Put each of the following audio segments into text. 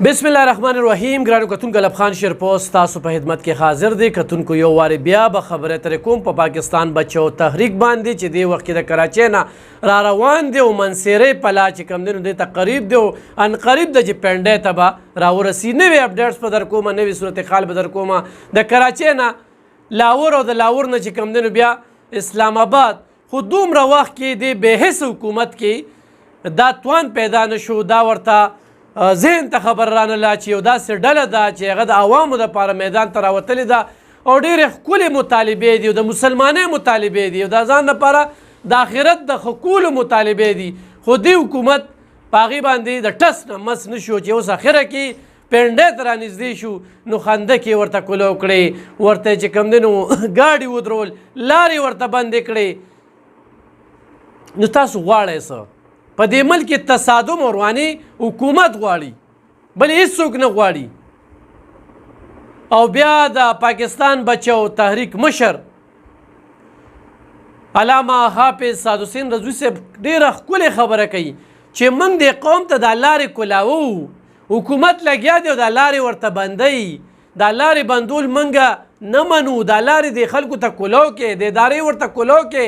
بسم الله الرحمن الرحیم. ګرانو کتونکو لبخان شیرپوسټ تاسو په خدمت کې حاضر دی. کتونکو یو وارې بیا به خبره ترې کوم په پاکستان بچو تحریک باندې چې دی وخت کې د کراچۍ نه را روان دی او منصیرۍ پلا چې کوم دی نو دی ته قریب دی او ان قریب د چې پنډۍ ته به راورسي. نوې اپډیټس به در کومه، نوې صورتحال به در کومه. د کراچۍ نه لاهور او د لاهور نه چې کوم دی نو بیا اسلام آباد. خو دومره وخت کې دی بې حس حکومت کې دا توان پیدا نه شو، دا ورته ذهن ته خبر رانله چې یو داسې ډله ده چې هغه د عوامو دپاره میدان ته راوتلې ده او ډېرې ښکلې مطالبې دي او د مسلمانۍ مطالبې دي او د ځان لپاره د آخرت د ښه کولو مطالبې دي. خو دې حکومت په هغې باندې د ټس نه مس نه شو چې اوس اخره کې پنډۍ ته رانږدې شو نو خندقې ورته کولو کړې، ورته چې کوم دی نو ګاډي ودرول، لارې ورته بندې کړې. نو تاسو غواړئ څه؟ په دې ملک کې تصادم او رواني حکومت غواړي، بل هېڅوک نه غواړي. او بیا د پاکستان بچو تحریک مشر علامه حافظ سعد حسین رضوي صاحب ډېره ښکلې خبره کوي چې موږ دې قوم ته دا لارې کولاوو، حکومت لګیا دی او دا لارې ورته بندوي. دا لارې بندول موږ نه منو، دا لارې د خلکو ته کولو کې، د ادارې ورته کولو کې،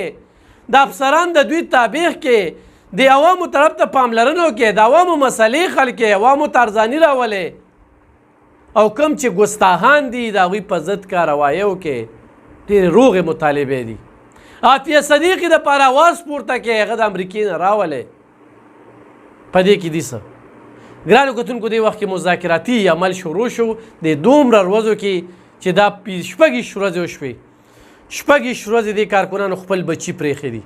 د افسران د دوی تابع کې، د عوامو طرف ته پاملرنه وکړي، د عوامو مسلې حل کړي، عوامو ته ارزاني راولئ او کوم چې ګستاخان دي د هغوی په ضد کاروایه وکړي. ډېرې روغې مطالبې دي. عافیه صدیقي دپاره اواز پورته کړي، هغه د امریکې نه راولئ. په دې کې دي څه؟ ګرانو کتونکو دې وخت کې مذاکراتي عمل شروع شو د دومره ورځو کې چې دا شپږ ورځې وشوې. شپږ ورځې دې کارکنانو خپل بچي پرېښي دي.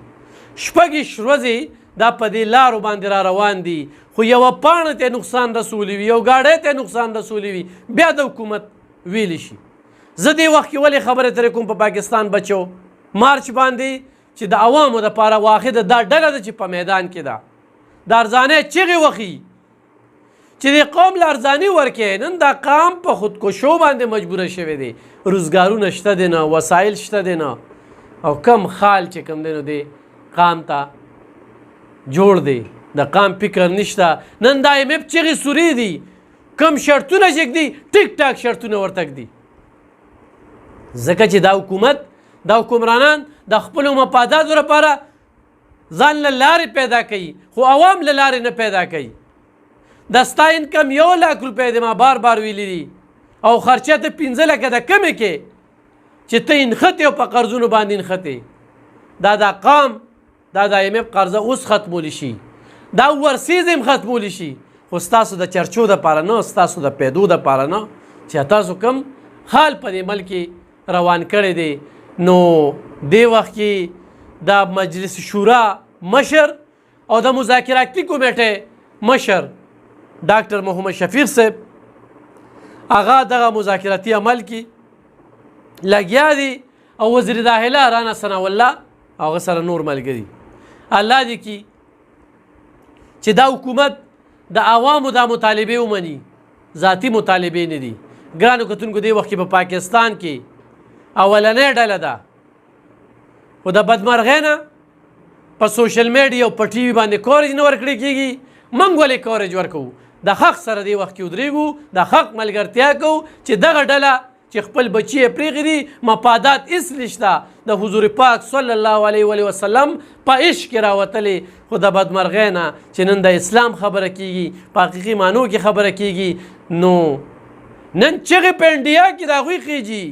شپږ ورځې دا په دې لارو باندې را روان دي، خو یوه پاڼه ته نقصان رسولی وي، یو ګاډی ته نقصان رسولی وي، بیا د حکومت ویلی شي. زه دې وخت کې ولې خبرې ترې کوم په پاکستان بچو مارچ باندې چې د عوامو دپاره واحده دا ډله ده چې په میدان کې ده، د ارزانۍ چغې وخي چې دې قوم له ارزاني ورکړي. نن دا قام په خودکشو باندې مجبوره شوی دی، روزګارونه شته دی نه، وسایل شته دی نه، او کم خال چې کوم دی نو دې قام ته جوړ دی، د قام فکر نشته. نن دا ایم اف چغې سوري دي، کم شرطونه چې ږدي ټیک ټاک شرطونه ورته ږدي، ځکه چې دا حکومت دا حکمرانان د خپلو مفاداتو لپاره ځان له لارې پیدا کوي خو عوام له لارې نه پیدا کوي. د ستا انکم 1 لک روپۍ دی، ما بار بار ویلي دي، او خرچه ته 15 لکه د کمې کې چې ته انښتې او په قرضونو باندې انښتې. دا قام دا د ایم اف قرضه اوس ختمولی شي، دا ورسیز هم ختمولی شي، خو ستاسو د چرچو دپاره نه، ستاسو د پیدو دپاره نه چې تاسو کوم حال په دې ملک روان کړی دی. نو دې وخت کې د مجلس شورا مشر او د مذاکراتي کمیټې مشر ډاکټر محمد شفیق صاحب هغه دغه مذاکراتي عمل کې لګیا دي او وزیر داخله رانا ثناء الله هغه سره نور ملګري. الله دې کی چې دا حکومت د عوامو دا مطالبې ومني، ذاتي مطالبې نه دي. ګرانو کتونکو دې وخت کې په پاکستان کې اولنۍ ډله ده، خو د بدمرغۍ نه په سوشل میډیا او په ټي وي باندې کوریج نه ورکړی کېږي. موږ ولې کوریج ورکوو؟ د حق سره دې وخت کې ودرېږو، د حق ملګرتیا کوو چې دغه ډله چې خپل بچی یې پرېښي دي، مفادات هېڅ نشته، د حضور پاک صلی الله علیه وسلم په عشق کې راوتلې. خو د بدمرغۍ نه چې نن د اسلام خبره کېږي، په حقیقي معنو کې خبره کېږي، نو نن چغې په انډیا کې د هغوی خېجي،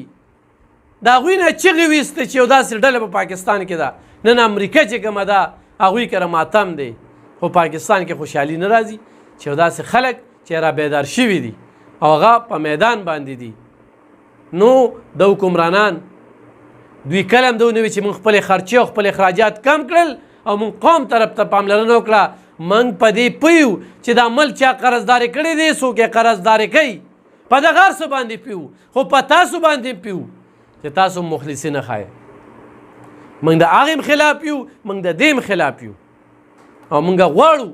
د هغوی نه چغې ویسته چې یو داسې ډله په پاکستان کې ده. نن امریکا چې کومه ده هغوی کره ماتم دی، خو پاکستان کې خوشحالي نه راځي چې یو داسې خلک چې را بیدار شوي دي او هغه په میدان باندې دي. نو د حکمرانان دوی کله هم دونه وي چې موږ خپلې خرچې او خپل اخراجات کم کړل او موږ قوم طرف ته پاملرنه وکړه. موږ په دې پویو چې دا ملک چا قرضداري کړې دی، څوک یې قرضداري کوي، په دغه هر څه باندې پیو، خو په تاسو باندې پیو چې تاسو مخلصي نه ښایئ. موږ د هغې هم خلاف یو، موږ د دې هم خلاف یو، او موږ غواړو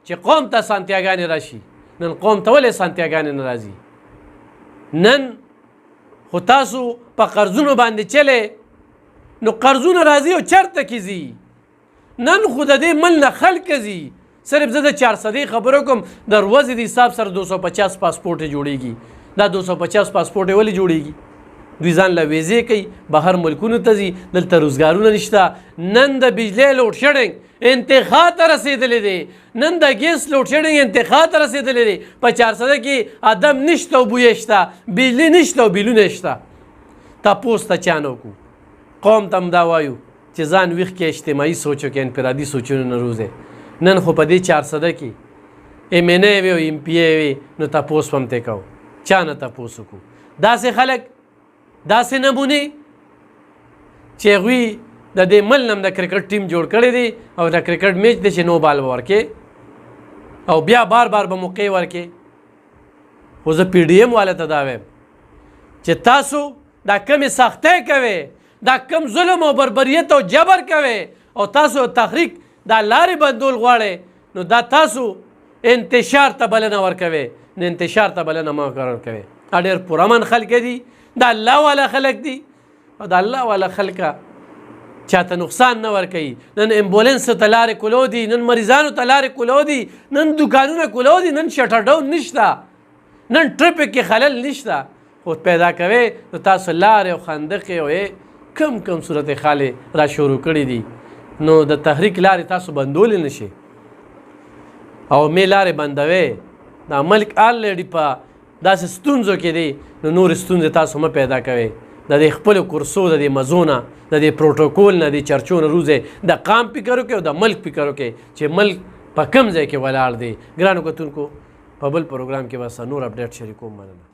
چې قوم ته سانتیاګانې راشي. نن قوم ته ولې سانتیاګانې نه راځي؟ نن خو تاسو په قرضونو باندې چلې، نو قرضونه راځي او چرته کې ځي. نن خو د دې مل نه خلک ځي، صرف زه د 400 خبرو کوم د ورځې د حساب سره 250 پاسپورټ جوړیږي. دا 250 پاسپورټ ولې جوړیږي؟ دوی ځان له ویزې کوي، بهر ملکونو ته ځي، دلته روزګارونه نشته. نن د بجلی لوډ شیډنګ انتها ته رسېدلی دی، نن د ګیس لوډ شیډنګ انتها ته رسېدلی دی. په 400 کې ادم نشته او بویه شته، بجلی نشته او بیلونه شته. تپوس ته چا نه وکړو. قوم ته هم دا وایو چې ځان ویښ کې اجتماعي سوچو کې انفرادي سوچونو نه روزئ. نن خو په دې 400 کې MNA وي او MPA وي نو تپوس هم ترې کوو. چا نه تپوس وکړو. داسې خلک، داسې نمونې چې هغوی د دې مل نه د کرکټ ټیم جوړ کړی دی او د کرکټ میچ دی چې نو بال به ورکې او بیا بار بار به موقع ورکې. خو زه PDM والا ته دا وایم چې تاسو دا کمې سختۍ کوئ، دا کم ظلم او بربریت او جبر کوئ او تاسو تحریک دا لارې بندول غواړئ، نو دا تاسو انتشار ته بلنه ورکوئ، نو انتشار ته بلنه مه ورکوئ. دا ډېر پرامن خلک دي، دا الله والا خلک دي او دا الله والا خلکه چاته نقصان نه ورکوي. نن امبولنس ته لارې کولو دي، نن مریضانو ته لارې کولو دي، نن دکانونه کولو دي، نن شټر ډاون نشته، نن ټریفک کې خلل نشته. خو پیدا کوئ نو تاسو لارې او خندقې او کم کم صورت خالې را شروع کړي دي، نو د تحریک لارې تاسو بندولی نشي او مې لارې بندوي. دا ملک آلریډي په داسې ستونزو کې دی، نو نورې ستونزې تاسو مه پیدا کوئ. د دې خپلو کورسو، د دې مزو نه، د دې پروټوکول نه، د چرچو نه روزئ. د قام فکر وکړئ او د ملک فکر وکړئ چې ملک په کوم ځای کې ولاړ دی. ګرانو کتونکو، په بل پروګرام کې به نور اپډیټ شریکوم. مننه.